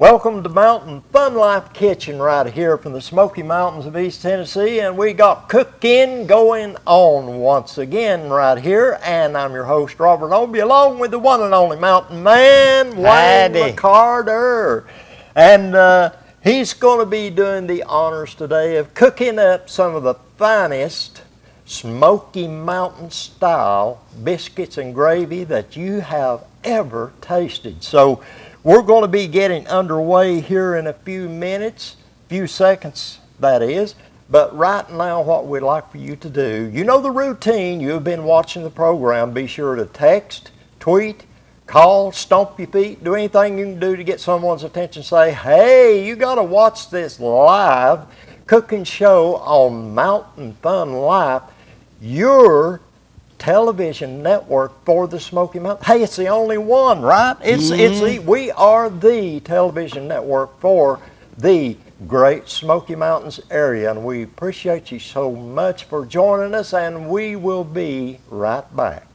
Welcome to Mountain Fun Life Kitchen right here from the Smoky Mountains of East Tennessee, and we got cooking going on once again right here, and I'm your host Robert Obie along with the one and only mountain man, Wayne McCarter, and he's going to be doing the honors today of cooking up some of the finest Smoky Mountain style biscuits and gravy that you have ever tasted. So we're going to be getting underway here in a few minutes, few seconds that is, but right now what we'd like for you to do, you know the routine, you've been watching the program, be sure to text, tweet, call, stomp your feet, do anything you can do to get someone's attention, say, hey, you got to watch this live cooking show on Mountain Fun Life, your television network for the Smoky Mountains. Hey, it's the only one, right? We are the television network for the great Smoky Mountains area, and we appreciate you so much for joining us, and we will be right back.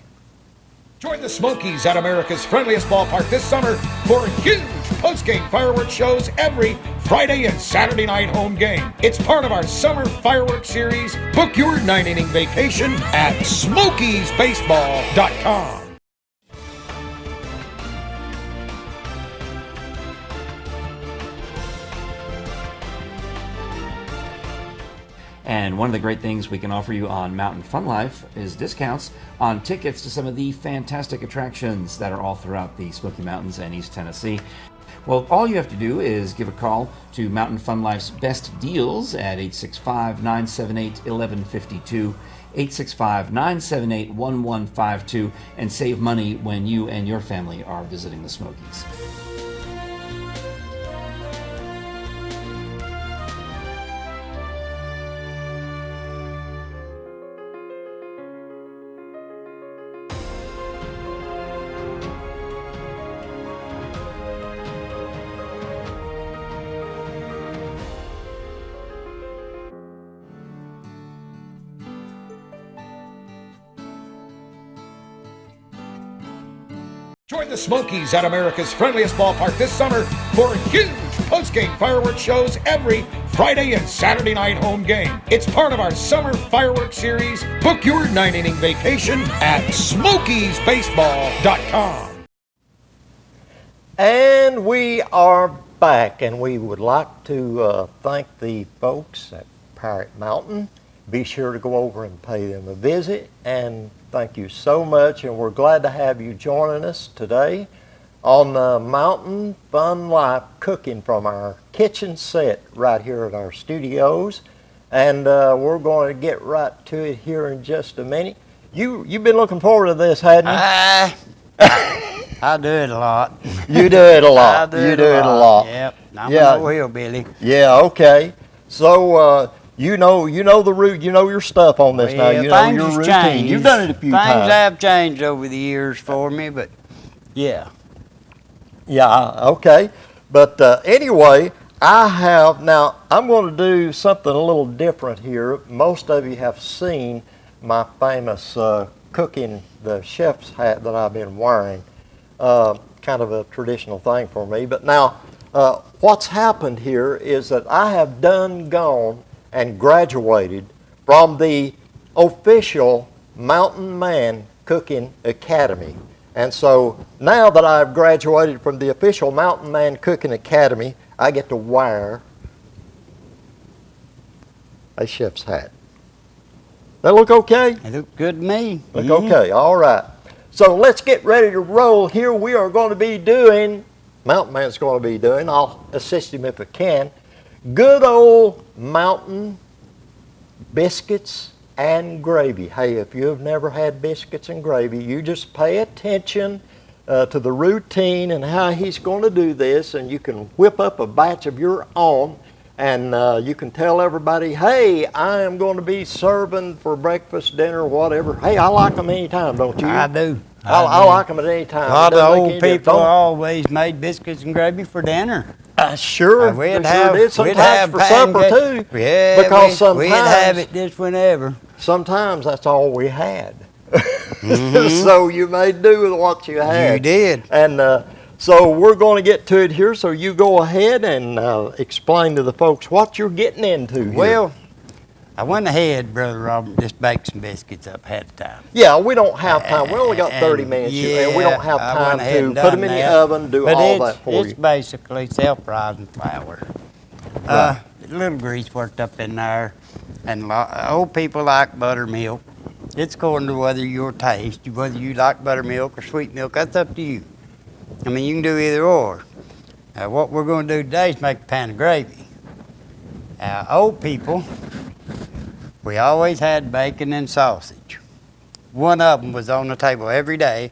Join the Smokies at America's friendliest ballpark this summer for huge post-game fireworks shows every Friday and Saturday night home game. It's part of our summer fireworks series. Book your 9-inning vacation at SmokiesBaseball.com. And one of the great things we can offer you on Mountain Fun Life is discounts on tickets to some of the fantastic attractions that are all throughout the Smoky Mountains and East Tennessee. Well, all you have to do is give a call to Mountain Fun Life's best deals at 865-978-1152, 865-978-1152, and save money when you and your family are visiting the Smokies. Join the Smokies at America's friendliest ballpark this summer for huge post-game fireworks shows every Friday and Saturday night home game. It's part of our summer fireworks series. Book your 9-inning vacation at SmokiesBaseball.com. And we are back, and we would like to thank the folks at Parrot Mountain. Be sure to go over and pay them a visit, and thank you so much, and we're glad to have you joining us today on Mountain Fun Life cooking from our kitchen set right here at our studios, and we're going to get right to it here in just a minute. You've been looking forward to this, hadn't you? I do it a lot. You do it a lot. I do it a lot. Yep. I'm a hillbilly. Yeah. Okay. So. You know the route. You know your stuff on this now. You know your routine. Changed. You've done it a few times. Things have changed over the years for me, but yeah. Yeah. Okay. But anyway, I'm going to do something a little different here. Most of you have seen my famous cooking, the chef's hat that I've been wearing. Kind of a traditional thing for me. But now, what's happened here is that I have gone and graduated from the official Mountain Man Cooking Academy. And so now that I've graduated from the official Mountain Man Cooking Academy, I get to wear a chef's hat. That look okay? It look good to me. Look okay, all right. So let's get ready to roll here. We are going to be doing, Mountain Man's going to be doing, I'll assist him if I can, good old mountain biscuits and gravy. Hey, if you have never had biscuits and gravy, you just pay attention to the routine and how he's going to do this, and you can whip up a batch of your own, and you can tell everybody, hey, I am going to be serving for breakfast, dinner, whatever. Hey, I like them anytime, don't you? I do. I like them at any time. A lot of old people always made biscuits and gravy for dinner. Sure, we'd did. Sometimes for supper too. Yeah, because sometimes we'd have it just whenever. Sometimes that's all we had. So you made do with what you had. You did. And So we're going to get to it here. So you go ahead and explain to the folks what you're getting into here. Well, I went ahead, Brother Robert, just baked some biscuits up ahead of time. Yeah, we don't have time. We only got 30 And, minutes, yeah, and we don't have I time went ahead to and put them done in the that. oven, do But all that for it's you. basically self-rising flour. Right. A little grease worked up in there, and old people like buttermilk. It's according to whether your taste, whether you like buttermilk or sweet milk, that's up to you. I mean, you can do either or. What we're going to do today is make a pan of gravy. Old people, we always had bacon and sausage. One of them was on the table every day.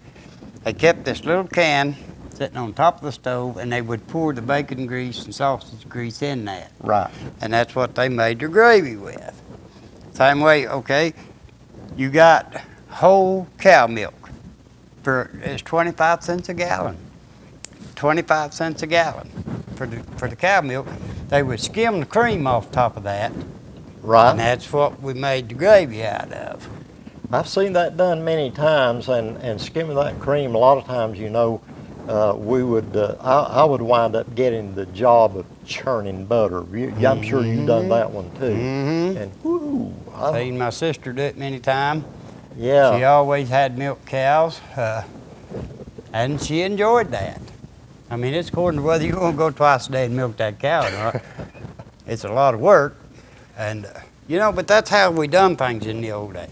They kept this little can sitting on top of the stove, and they would pour the bacon grease and sausage grease in that. Right. And that's what they made their gravy with. Same way, okay, you got whole cow milk. It's 25 cents a gallon. 25 cents a gallon for the cow milk. They would skim the cream off top of that, and Right. that's what we made the gravy out of. I've seen that done many times, and skimming that cream, a lot of times, we would, I would wind up getting the job of churning butter. I'm sure you've done that one too. Mm-hmm. And whoo, Seen my sister do it many times. yeah. She always had milk cows, and she enjoyed that. I mean, it's according to whether you're going to go twice a day and milk that cow or not. It's a lot of work, and but that's how we done things in the old days.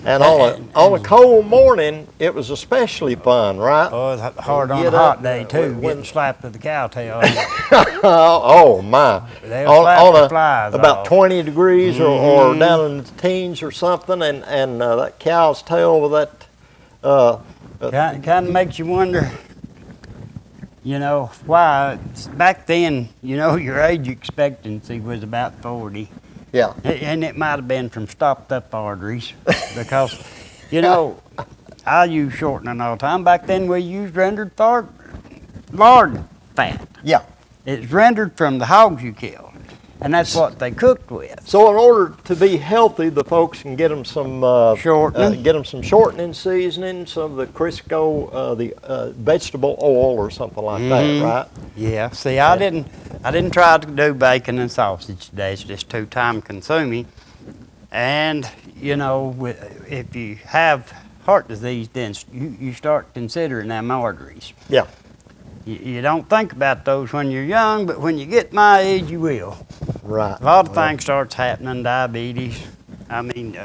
And on a cold morning, it was especially fun, right? Oh, it's hard on Get a hot up, day too, when- getting slapped with the cow tail. Oh my! They'll slap the flies about off. 20 degrees or down in the teens or something, and that cow's tail with that. Kind of makes you wonder, why back then, your age expectancy was about 40. Yeah. And it might have been from stopped up arteries because, I use shortening all the time. Back then we used rendered lard fat. Yeah. It's rendered from the hogs you killed, and that's what they cooked with. So in order to be healthy, the folks can get them some Shortening. get them some shortening seasoning, some of the Crisco, the vegetable oil or something like that, right? Yeah. See, I didn't try to do bacon and sausage today. It's just too time consuming. And if you have heart disease, then you start considering them arteries. Yeah. You don't think about those when you're young, but when you get my age, you will. Right. A lot of things starts happening, diabetes. I mean,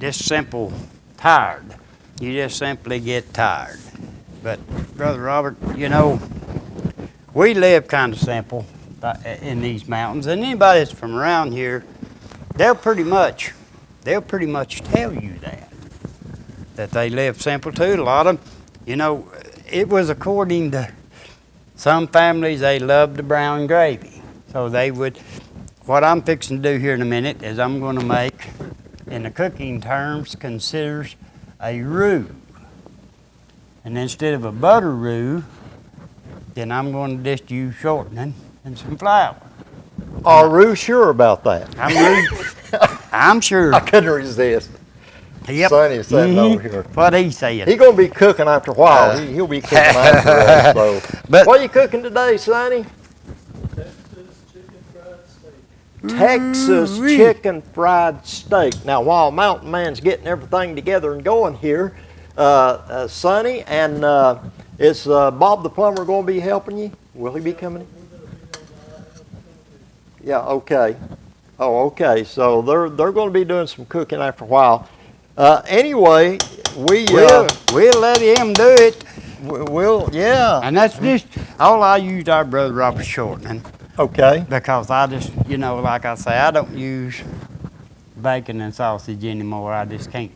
just simple tired. You just simply get tired. But, Brother Robert, we live kind of simple in these mountains, and anybody that's from around here, they'll pretty much tell you that they live simple too. A lot of them, it was according to some families, they loved the brown gravy. So they would, what I'm fixing to do here in a minute is I'm going to make, in the cooking terms, considers a roux. And instead of a butter roux, then I'm going to just use shortening and some flour. Are you sure about that? I'm sure. I couldn't resist. Yep. Sonny's sitting over here. What he said. He's gonna be cooking after a while. He'll be cooking after us. So, But- what are you cooking today, Sonny? Texas chicken fried steak. Now, while Mountain Man's getting everything together and going here, Sonny and is Bob the plumber going to be helping you? Will he be coming? Yeah. Okay. Oh, okay. So they're going to be doing some cooking after a while. Anyway, We'll let him do it. we'll yeah. And that's just, all I used our Brother Robert shortening. Okay. Because I just, like I say, I don't use bacon and sausage anymore. I just can't.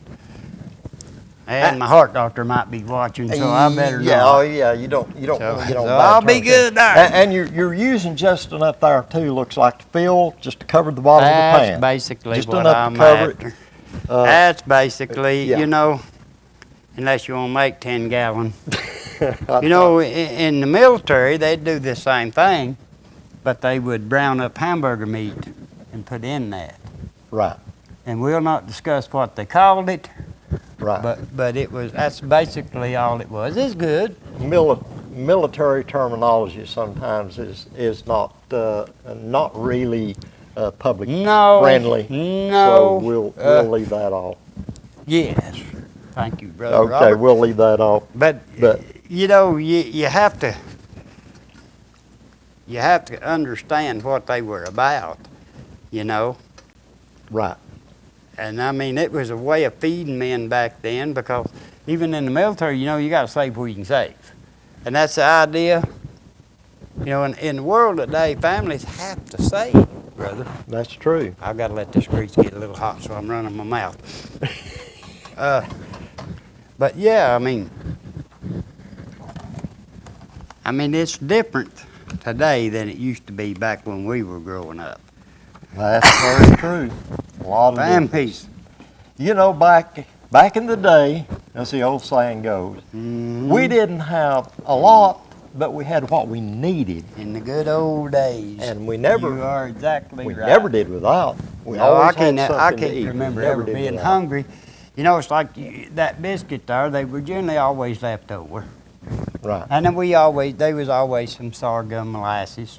And my heart doctor might be watching, so I better yeah, not. oh yeah, you don't So, get on so bad I'll be terms. good there. And you're using just enough there too. Looks like to fill, just to cover the bottom of the That's pan. basically Just what enough I'm to cover it. after. That's basically, yeah. Unless you want to make 10 gallon. In the military, they'd do the same thing, but they would brown up hamburger meat and put in that. Right, And we'll not discuss what they called it, right. but that's basically all it was. It's good. military terminology sometimes is not really public No, friendly. no, So we'll leave that off. Yes. Thank you, Brother Okay, Robert. we'll leave that off. But you know, you have to understand what they were about, you know. Right. And I mean, it was a way of feeding men back then, because even in the military, you know, you got to save where you can save. And that's the idea. You know, in the world today, families have to save, brother. That's true. I've got to let this grease get a little hot, so I'm running my mouth. But yeah, I mean, it's different today than it used to be back when we were growing up. That's very true. A lot of Fan difference. piece. You know, back in the day, as the old saying goes, Mhm. we didn't have a lot, but we had what we needed, In the good old days. and we You never are exactly right. never did without. We No, always had I something to can't eat. We remember never ever did being without. hungry. You know, it's like that biscuit there, they were generally always left over. Right. And then there was always some sorghum molasses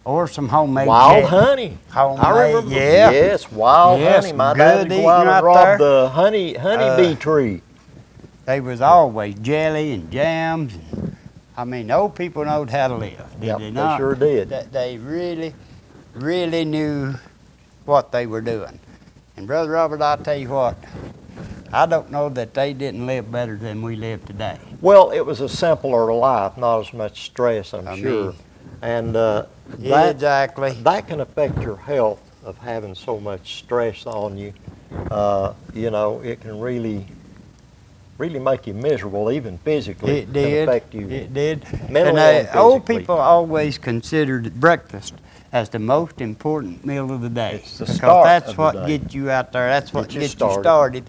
or some homemade Wild jelly. honey. Homemade, I remember. yeah. Yes, wild Yes, honey. My good dad would go out eating and right rob there. the honeybee tree. They was always jelly and jams. I mean, old people knowed how to live, did Yep, they they not? sure did. They really, really knew what they were doing. And Brother Robert, I'll tell you what, I don't know that they didn't live better than we live today. Well, it was a simpler life, not as much stress, I'm I sure. mean, And that Exactly. that can affect your health of having so much stress on you. You know, it can really make you miserable, even physically. It did. Can affect you. It did. mentally And and old physically. people always considered breakfast as the most important meal of the day. It's the because start that's of the what day. gets you out there. That's what Get you gets you started. started.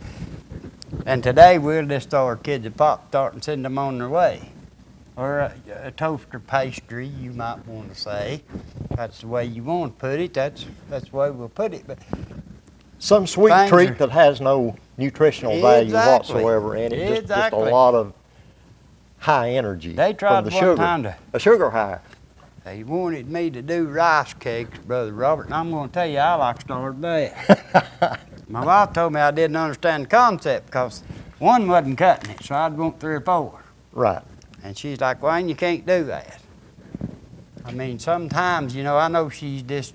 And today we'll just throw our kids a Pop-Tart and send them on their way. Or a toaster pastry, you might want to say. That's the way you want to put it. That's the way we'll put it. But Some sweet Things treat are- that has no nutritional value Exactly. whatsoever in it. Just a Exactly. lot of high energy they tried from the one sugar. time to. A sugar high. They wanted me to do rice cakes, Brother Robert, and I'm going to tell you, I like started that. My wife told me I didn't understand the concept because one wasn't cutting it, so I'd want 3 or 4. Right. And she's like, Wayne, you can't do that. I mean, sometimes, you know, I know she's just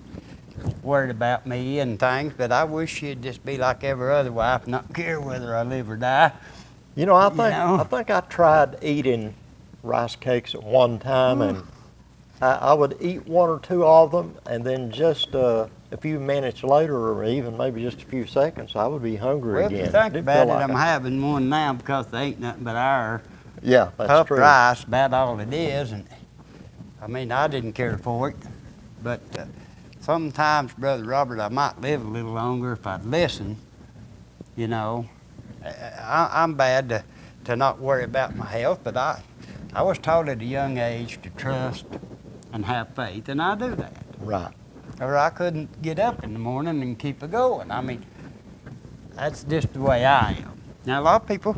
worried about me and things, but I wish she'd just be like every other wife, not care whether I live or die. You know, I know? think I tried eating rice cakes at one time, and I would eat 1 or 2 of them, and then just a few minutes later, or even maybe just a few seconds, I would be hungry Well, again. if you think Didn't about feel it, like I'm having one now because they ain't nothing but our Yeah, that's puffed true. rice, about all it is, and I mean, I didn't care for it, but sometimes, Brother Robert, I might live a little longer if I'd listen, you know. I'm bad to not worry about my health, but I was taught at a young age to trust and have faith, and I do that. Right. Or I couldn't get up in the morning and keep it going. I mean, that's just the way I am. Now, a lot of people,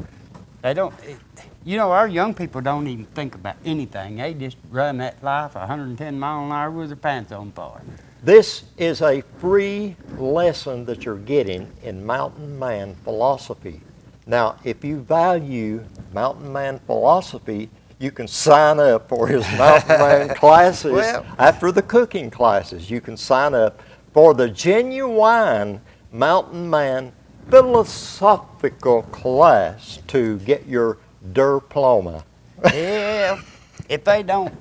they don't, you know, our young people don't even think about anything. They just run that life 110 miles an hour with their pants on fire. This is a free lesson that you're getting in Mountain Man philosophy. Now, if you value Mountain Man philosophy, you can sign up for his Mountain Man classes. Well- After the cooking classes, you can sign up for the genuine Mountain Man philosophical class to get your diploma. Yeah, if they don't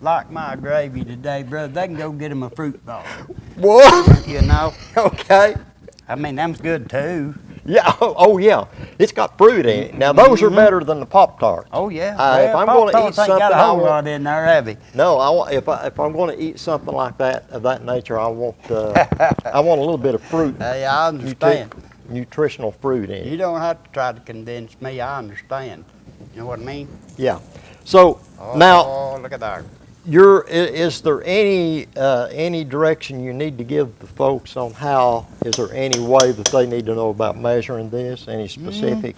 like my gravy today, brother, they can go get them a fruit ball. What? You know, Okay. I mean, them's good too. Yeah. Oh, yeah. It's got fruit in it. Now, those are better than the Pop-Tarts. Oh yeah. If I'm gonna eat Pop-Tarts ain't something, got a I whole want- lot in there, have they? No, if I'm going to eat something like that of that nature, I want I want a little bit of fruit, Hey, I understand. nutritional fruit in You it. don't have to try to convince me. I understand. You know what I mean? Yeah. So now, Oh, look at that. is there any direction you need to give the folks on how? Is there any way that they need to know about measuring this? Any specific?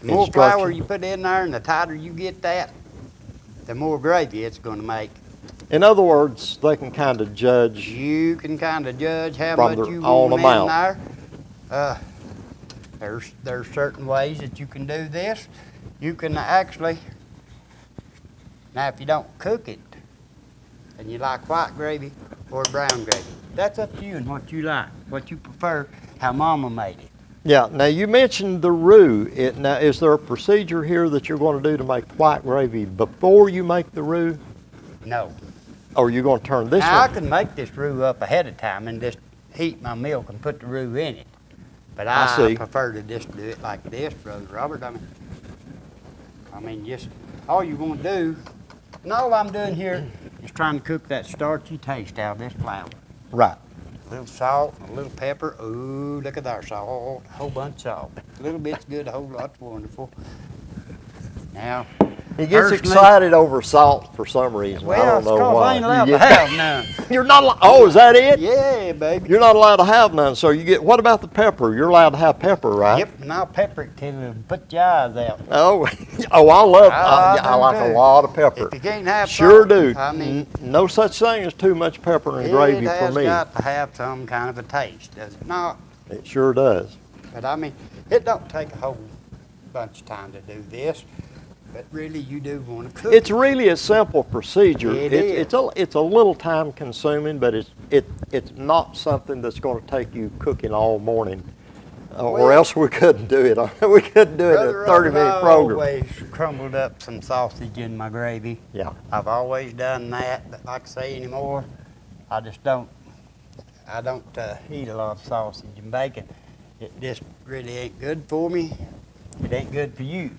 The more flour instruction? you put in there and the tighter you get that, the more gravy it's going to make. In other words, they can kind of judge. You can kind of judge how From much the- you on want the in there. There's certain ways that you can do this. You can actually, now if you don't cook it, and you like white gravy or brown gravy, that's up to you and what you like, what you prefer, how Mama made it. Yeah. Now you mentioned the roux. Now, is there a procedure here that you're going to do to make white gravy before you make the roux, No. or are you going to turn this Now I one? can make this roux up ahead of time and just heat my milk and put the roux in it. But I I see. prefer to just do it like this, Brother Robert. I mean, just all you want to do, and all I'm doing here is trying to cook that starchy taste out of this flour. Right. A little salt, a little pepper. Ooh, look at that salt. A whole bunch of salt. A little bit's good, a whole lot's wonderful. Now, He gets personally- excited over salt for some reason. I well, don't it's know 'cause why. I ain't allowed You to get- have none. You're not. Oh, is that it? Yeah, baby. You're not allowed to have none. So you get. What about the pepper? You're allowed to have pepper, right? Yep, and I'll pepper it till it put your eyes out. Oh, oh, I love. I I like do a too. lot of pepper. If you can't have Sure salt, do. I mean, No such thing as too much pepper and gravy it for has me. got to have some kind of a taste, does it not? It sure does. But I mean, it don't take a whole bunch of time to do this, but really you do want to cook. It's really a simple procedure. It It's is. it's a little time consuming, but it's not something that's going to take you cooking all morning, or Well- else we couldn't do it. We couldn't do it in Brother a 30-minute Robert, I program. always crumbled up some sausage in my gravy. Yeah. I've always done that, but like I say anymore, I just don't. I don't eat a lot of sausage and bacon. It just really ain't good for me. It ain't good for you.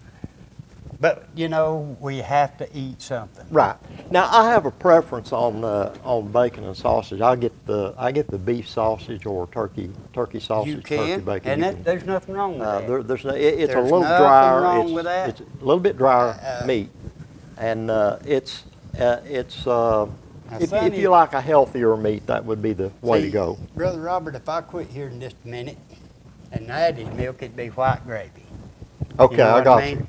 But you know, we have to eat something. Right. Now I have a preference on bacon and sausage. I get the beef sausage or turkey sausage, You turkey can, bacon. and You that, can- there's nothing wrong with that. there's no, it's a There's little nothing drier. wrong it's, with that. It's a little bit drier Uh, meat, and it's if Sonny- you like a healthier meat, that would be the way to See, go. Brother Robert, if I quit here in just a minute and added milk, it'd be white gravy. Okay, You know I what got mean? you.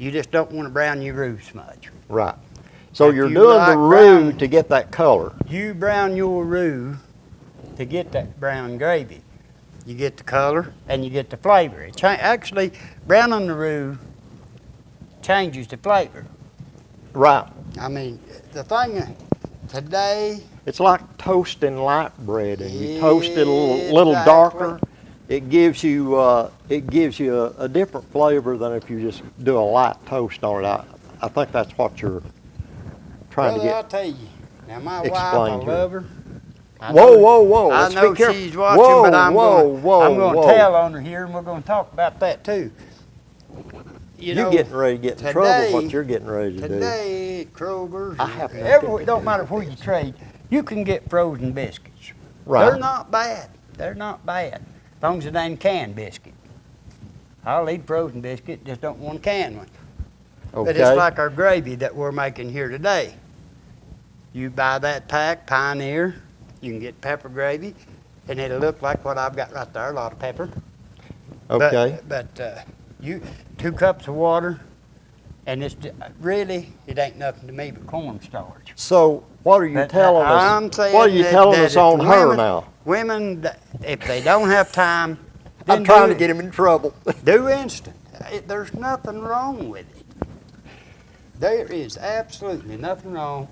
You just don't want to brown your roux much. Right. So If you're you doing the like roux brown- to get that color. You brown your roux to get that brown gravy. You get the color and you get the flavor. Actually, browning the roux changes the flavor. Right. I mean, the thing today, It's like toasting light bread, and you toast it a little Exactly. darker. It gives you a different flavor than if you just do a light toast on it. I think that's what you're trying brother, to I'll get. tell you. Now, my wife, explained I here. love her. I Whoa, know- whoa, whoa! I Let's know be careful. she's watching, Whoa, but I'm whoa, going whoa, to whoa. tell on her here, and we're going to talk about that too. You know, You're getting ready to get in trouble. today- What you're getting ready to do? Today, at Kroger's, I have nothing everywhere, to it don't do matter with where you trade, you can get frozen biscuits. Right. They're not bad. They're not bad. As long as it ain't canned biscuit. I'll eat frozen biscuit, just don't want a canned one. Okay. But it's like our gravy that we're making here today. You buy that pack, Pioneer, you can get pepper gravy, and it'll look like what I've got right there, a lot of pepper. Okay. But you 2 cups of water, and it's really, it ain't nothing to me but cornstarch. So what are you But telling I'm us? saying What are you that- telling that us if on her women- now? Women, if they don't have time, I'm then trying do to get him in trouble. Do instant. There's nothing wrong with it. There is absolutely nothing wrong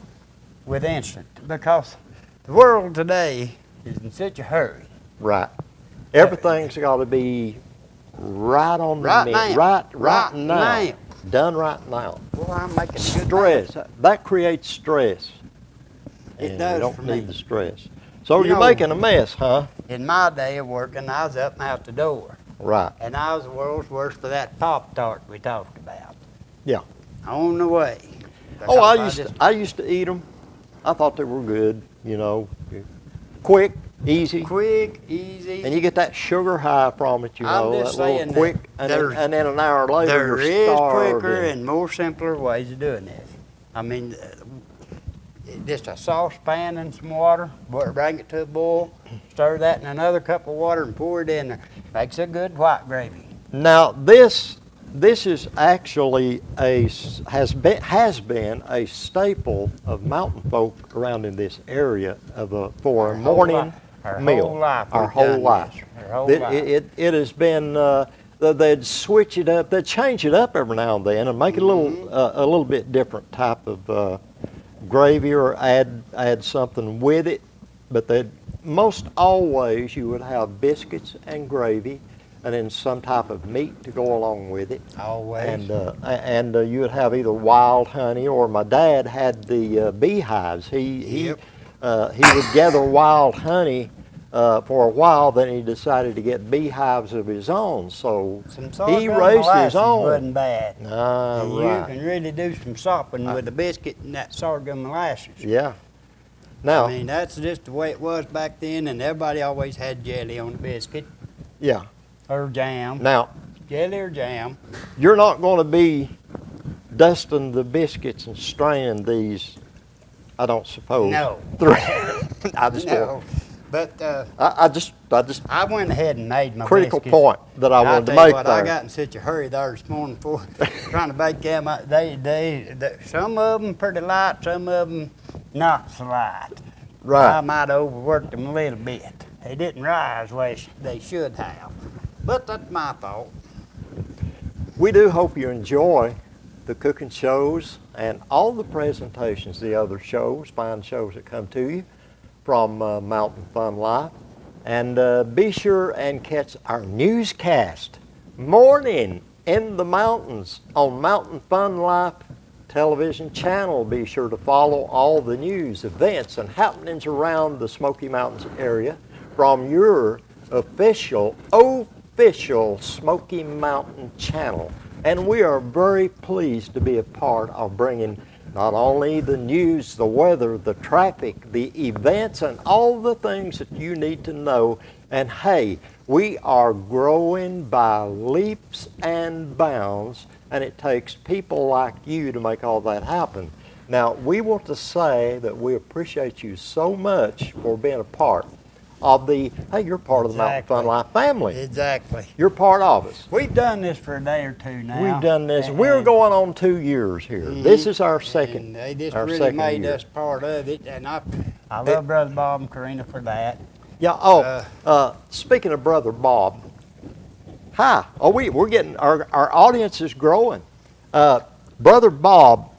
with instant because the world today is in such a hurry. Right. Everything's got to be right on the Right minute. now. Right Right now. now. Done right now. Well, I'm making a good Stress. That creates stress. It And does we don't for need me. the stress. So You you're know- making a mess, huh? In my day of working, I was up and out the door, Right. and I was the world's worst for that Pop-Tart we talked about. Yeah. On the way. Oh, Because I used to eat them. I thought they were good, you know, quick, easy. quick, easy. And you get that sugar high from it, you I'm know, just that little saying that quick, and there's- then an hour later There you're is starving. quicker and more simpler ways of doing this. I mean, just a saucepan and some water, bring it to a boil, stir that in another cup of water and pour it in there. Makes a good white gravy. Now this this is actually has been a staple of mountain folk around in this area for a morning meal. Our whole life. It has been. They'd switch it up. They'd change it up every now and then and make it a little bit different type of gravy, or add something with it. But they'd most always you would have biscuits and gravy, and then some type of meat to go along with it. Always. And you would have either wild honey, or my dad had the beehives. He would gather wild honey for a while. Then he decided to get beehives of his own. So he raised his own. Wasn't bad. Right. You can really do some sopping with the biscuit and that sorghum molasses. Yeah. Now. I mean, that's just the way it was back then, and everybody always had jelly on the biscuit. Yeah. Or jam. Now, jelly or jam. You're not going to be dusting the biscuits and straining these, I don't suppose. No. I just No. But I just I went ahead and made my critical biscuits. point that I wanted to make there. I got in such a hurry there this morning for trying to bake them. They some of them pretty light, some of them not so light. Right. I might have overworked them a little bit. They didn't rise the way they should have. But that's my fault. We do hope you enjoy the cooking shows and all the presentations, the other shows, fine shows that come to you from Mountain Fun Life. And be sure and catch our newscast, Morning in the Mountains, on Mountain Fun Life television channel. Be sure to follow all the news, events, and happenings around the Smoky Mountains area from your official Smoky Mountain channel. And we are very pleased to be a part of bringing not only the news, the weather, the traffic, the events, and all the things that you need to know. And hey, we are growing by leaps and bounds, and it takes people like you to make all that happen. Now, we want to say that we appreciate you so much for being a part of the, hey, you're part of the Mountain Fun Life family. Exactly. You're part of us. We've done this for a day or two now. We've done this. We're going on 2 years here. This is our second. And they just our really second made year. us part of it, and I love Brother Bob and Karina for that. Yeah. Speaking of Brother Bob, hi. Oh, we're getting our audience is growing. Brother Bob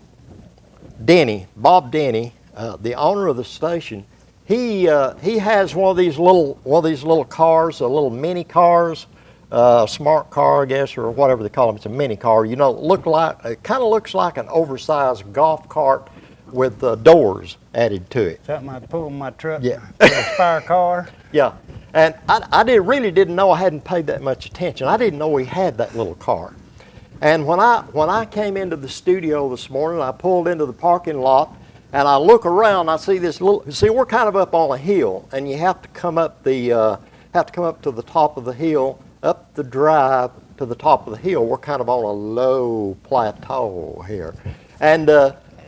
Denny, the owner of the station. He has one of these little cars, a little mini cars, smart car, I guess, or whatever they call them. It's a mini car. You know, it kind of looks like an oversized golf cart with doors added to it. Something I pull in my truck. Yeah. For a spare car. Yeah, and I really didn't know. I hadn't paid that much attention. I didn't know he had that little car. And when I came into the studio this morning, I pulled into the parking lot. And I look around, I see this we're kind of up on a hill, and you have to come up to the top of the hill, up the drive to the top of the hill. We're kind of on a low plateau here. And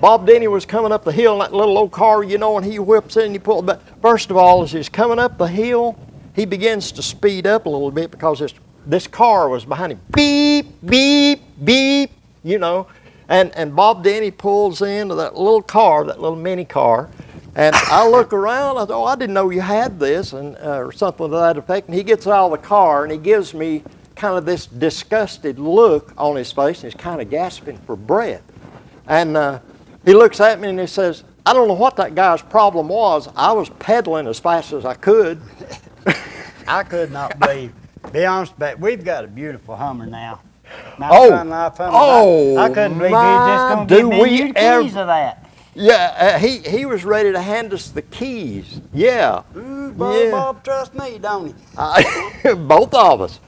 Bob Denny was coming up the hill in that little old car, you know, and he whips in and he pulls. But first of all, as he's coming up the hill, he begins to speed up a little bit because this car was behind him. Beep, beep, beep, you know. And Bob Denny pulls into that little car, that little mini car, and I look around. I thought, I didn't know you had this, and or something to that effect. And he gets out of the car and he gives me kind of this disgusted look on his face, and he's kind of gasping for breath. And he looks at me and he says, "I don't know what that guy's problem was. I was pedaling as fast as I could." I could not believe. Be honest, but we've got a beautiful Hummer now. I couldn't believe he was just going to give me new keys of that. Yeah, he was ready to hand us the keys. Yeah. Ooh, Bob, trust me, don't he? Both of us.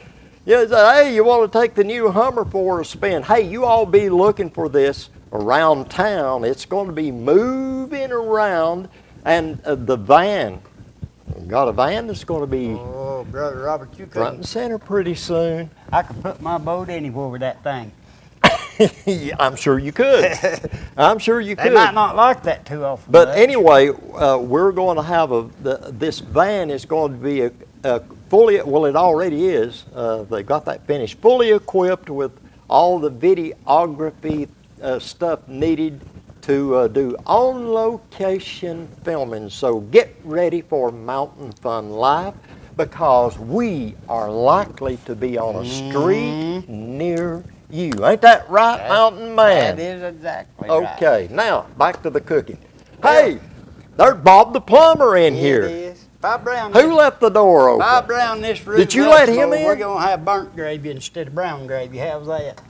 Yeah, he said, "Hey, you want to take the new Hummer for a spin? Hey, you all be looking for this around town. It's going to be moving around, and the van. We've got a van that's going to be Brother Robert, you front and center pretty soon." I could put my boat anywhere with that thing. Yeah, I'm sure you could. I'm sure you could. They might not like that too often. But anyway, we're going to have this van is going to be fully, well, it already is. They got that finished, fully equipped with all the videography stuff needed to do on-location filming. So get ready for Mountain Fun Live, because we are likely to be on a street near you. Ain't that right, Mountain Man? That is exactly right. Okay, now back to the cooking. Hey, there's Bob the plumber in It here. is. Bob Brown. Who left the door open? Bob Brown, this room. Did you let him in? We're gonna have burnt gravy instead of brown gravy. How's that?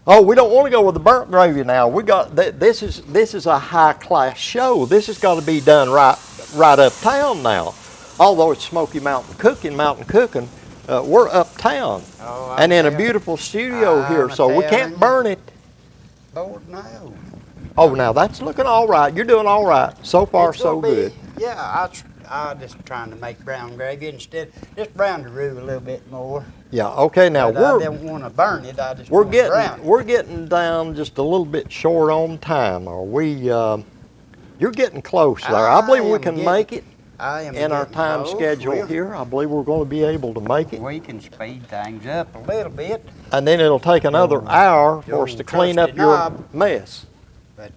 Oh, we don't want to go with the burnt gravy now. We got this is a high class show. This has got to be done right uptown now. Although it's Smoky Mountain Cooking, we're uptown Oh, and in a tell- beautiful studio I'm here, so we telling can't you. burn it. Lord no. Oh, now that's looking all right. You're doing all right. So far, It's so gonna be- good. Yeah, I just trying to make brown gravy instead. Just brown the roux a little bit more. Yeah. Okay. Now But I we're don't want to burn it. I just we're want to brown getting it. we're getting down just a little bit short on time. Are we? You're getting close there. I believe we am can getting- make it I am in our getting time close. schedule We'll- here. I believe we're going to be able to make it. We can speed things up a little bit, And then it'll take another hour for us your to clean up trusty your knob. mess. but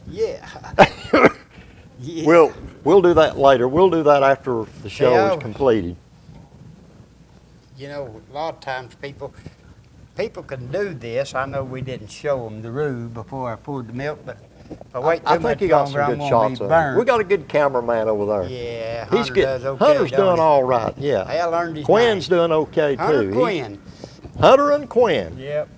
yeah. Yeah. We'll do that later. We'll do that after the show Yeah. is completed. You know, a lot of times people can do this. I know we didn't show them the roux before I poured the milk, but if I wait too I much think you got longer, some I'm good gonna shots be of it. burned. We got a good cameraman over there. Yeah, He's Hunter good. does okay. Hunter's don't doing he? all right. Yeah. I learned his Quinn's name. doing okay Hunter too. Quinn. Hunter and Quinn. Yep.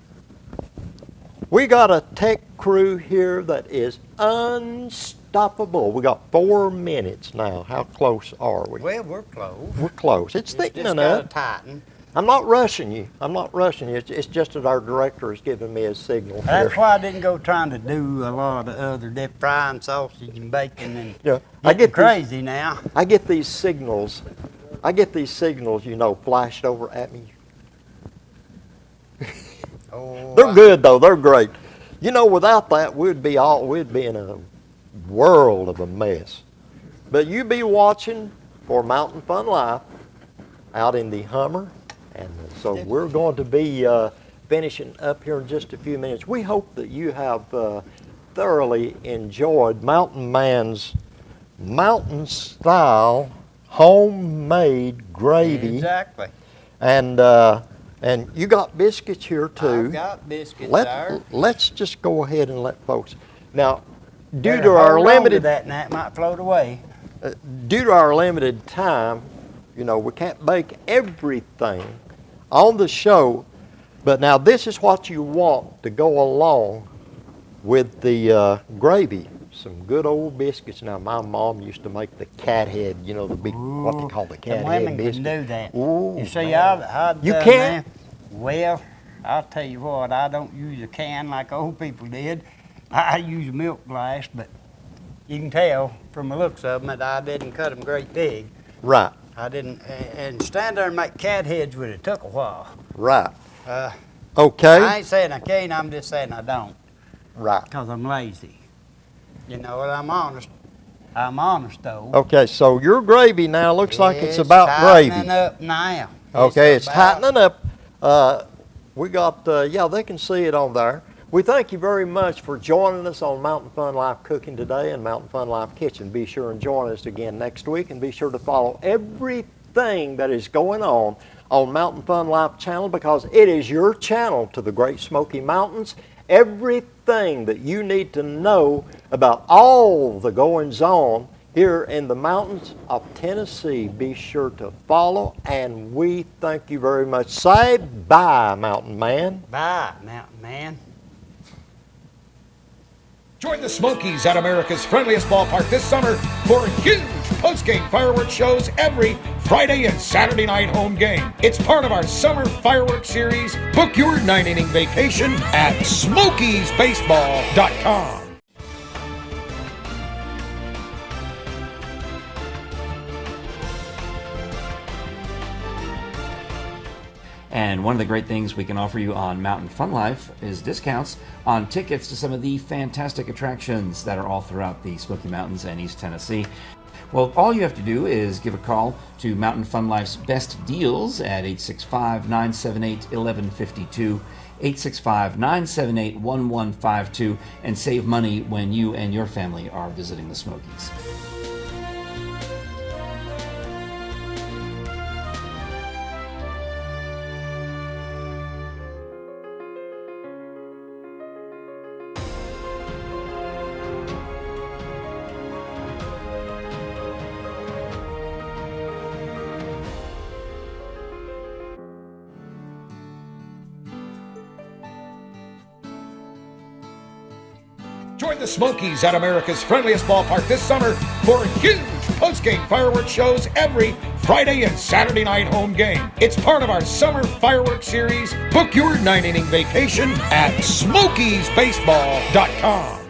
We got a tech crew here that is unstoppable. We got 4 minutes now. How close are we? Well, we're close. We're close. It's Just thickening gotta up. tighten. I'm not rushing you. It's just that our director is giving me his signal That's here. why I didn't go trying to do a lot of other deep frying sausage and bacon and Yeah, I I get get these- crazy now. I get these signals. Flashed over at me. Oh, They're good though. They're great. You know, without that, we'd be in a world of a mess. But you be watching for Mountain Fun Life out in the Hummer, and so we're going to be finishing up here in just a few minutes. We hope that you have thoroughly enjoyed Mountain Man's mountain style homemade gravy, Exactly. and you got biscuits here too. I've got biscuits there. Let's just go ahead and let folks. Now, due Better to our hold on to limited that, and that might float away. time, you know, we can't bake everything on the show. But now this is what you want to go along with the gravy. Some good old biscuits. Now my mom used to make the cat head, you know, the big, what they call the cat And head women biscuit. can do that. Ooh, You see, man. I've You done can't? that. Well, I'll tell you what, I don't use a can like old people did. I use a milk glass, but you can tell from the looks of them that I didn't cut them great big. Right, I didn't, and stand there and make cat heads with it took a while. right. I Okay, ain't saying I can't, I'm just saying I don't, right. because I'm lazy. You know, and I'm honest. I'm honest, though. Okay, so your gravy now looks like it's about tightening gravy. up now. Okay, it's about- tightening up. We got, yeah, they can see it on there. We thank you very much for joining us on Mountain Fun Life Cooking today and Mountain Fun Life Kitchen. Be sure and join us again next week, and be sure to follow everything that is going on Mountain Fun Life channel, because it is your channel to the Great Smoky Mountains. Everything that you need to know about all the goings on here in the mountains of Tennessee, be sure to follow, and we thank you very much. Say bye, Mountain Man. Bye, Mountain Man. Join the Smokies at America's friendliest ballpark this summer for huge post-game fireworks shows every Friday and Saturday night home game. It's part of our summer fireworks series. Book your 9-inning vacation at SmokiesBaseball.com. And one of the great things we can offer you on Mountain Fun Life is discounts on tickets to some of the fantastic attractions that are all throughout the Smoky Mountains and East Tennessee. Well, all you have to do is give a call to Mountain Fun Life's best deals at 865-978-1152, 865-978-1152, and save money when you and your family are visiting the Smokies. Join the Smokies at America's friendliest ballpark this summer for huge post-game fireworks shows every Friday and Saturday night home game. It's part of our summer fireworks series. Book your 9-inning vacation at SmokiesBaseball.com.